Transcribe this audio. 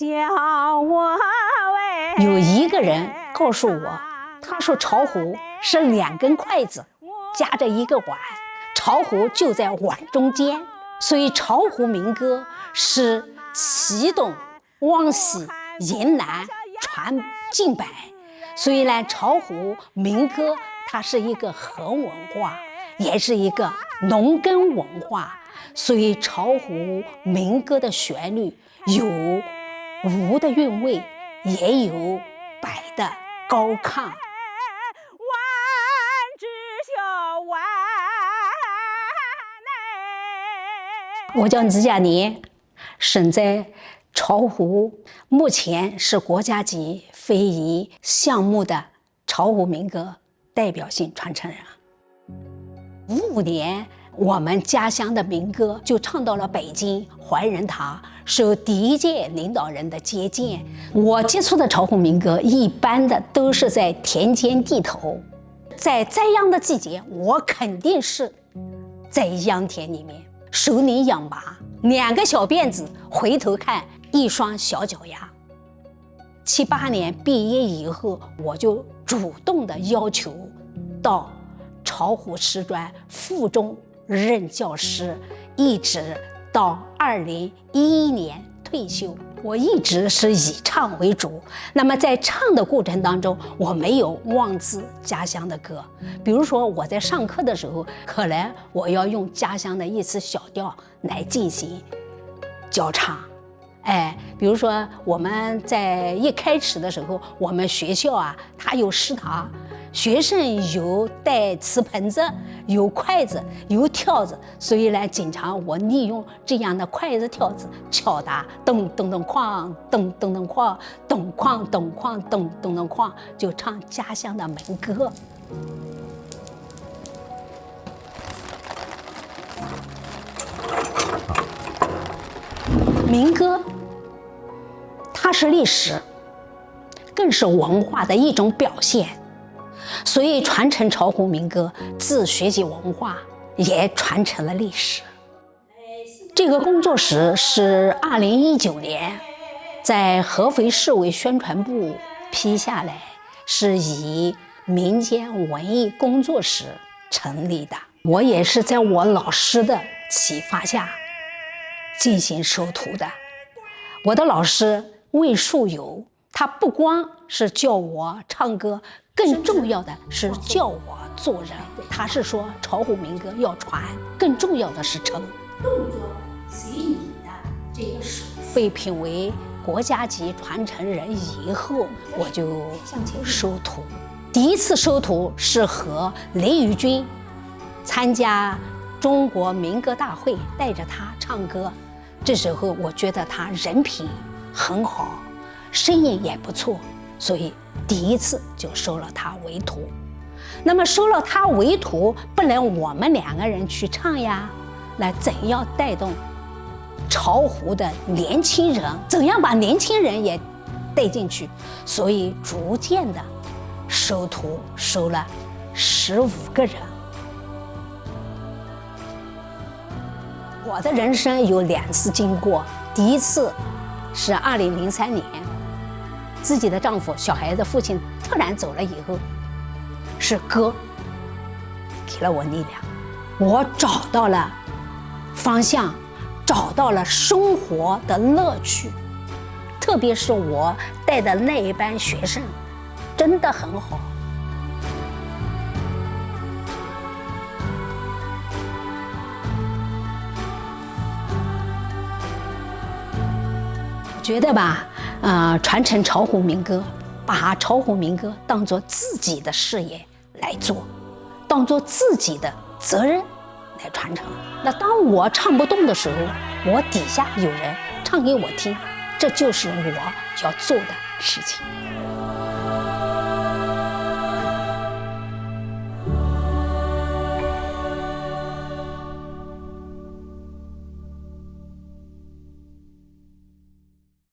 叫我喂。有一个人告诉我，他说巢湖是2根筷子夹着一个碗，巢湖就在碗中间，所以巢湖民歌是启动、往西、迎南、传近百。所以呢，巢湖民歌它是一个恒文化，也是一个农耕文化。所以巢湖民歌的旋律有吴的韵味，也有白的高亢。万只小万我叫李佳妮，生在巢湖，目前是国家级非遗项目的巢湖民歌代表性传承人。55年，我们家乡的民歌就唱到了北京怀仁堂，受第一届领导人的接见。我接触的巢湖民歌一般的都是在田间地头，在栽秧的季节，我肯定是在秧田里面，手里养麻，2个小辫子，回头看一双小脚丫。7、8年毕业以后，我就主动的要求到巢湖师专附中任教师，一直到2011年退休。我一直是以唱为主，那么在唱的过程当中，我没有忘记家乡的歌。比如说我在上课的时候，可能我要用家乡的一支小调来进行教唱。比如说我们在一开始的时候，我们学校啊，它有食堂，学生有带瓷盆子，有筷子，有跳子，所以呢，经常我利用这样的筷子跳子敲打，咚咚咚哐，咚咚咚哐，咚哐咚哐，咚咚咚哐，就唱家乡的民歌。民歌，它是历史，更是文化的一种表现。所以传承巢湖民歌，自学习文化，也传承了历史。这个工作室是2019年在合肥市委宣传部批下来，是以民间文艺工作室成立的。我也是在我老师的启发下进行收徒的。我的老师魏树友，他不光是教我唱歌，更重要的是教我做人。他是说巢湖民歌要传，更重要的是成。动作随你的这个手，被评为国家级传承人以后，我就收徒。第一次收徒是和雷宇军参加中国民歌大会，带着他唱歌。这时候我觉得他人品很好，声音也不错，所以第一次就收了他为徒。那么收了他为徒，不能我们2个人去唱呀，那怎样带动巢湖的年轻人，怎样把年轻人也带进去？所以逐渐的收徒，收了15个人。我的人生有2次经过，第一次是2003年，自己的丈夫、小孩的父亲突然走了以后，是歌给了我力量，我找到了方向，找到了生活的乐趣。特别是我带的那一班学生，真的很好。觉得吧，传承巢湖民歌，把巢湖民歌当作自己的事业来做，当作自己的责任来传承。那当我唱不动的时候，我底下有人唱给我听，这就是我要做的事情。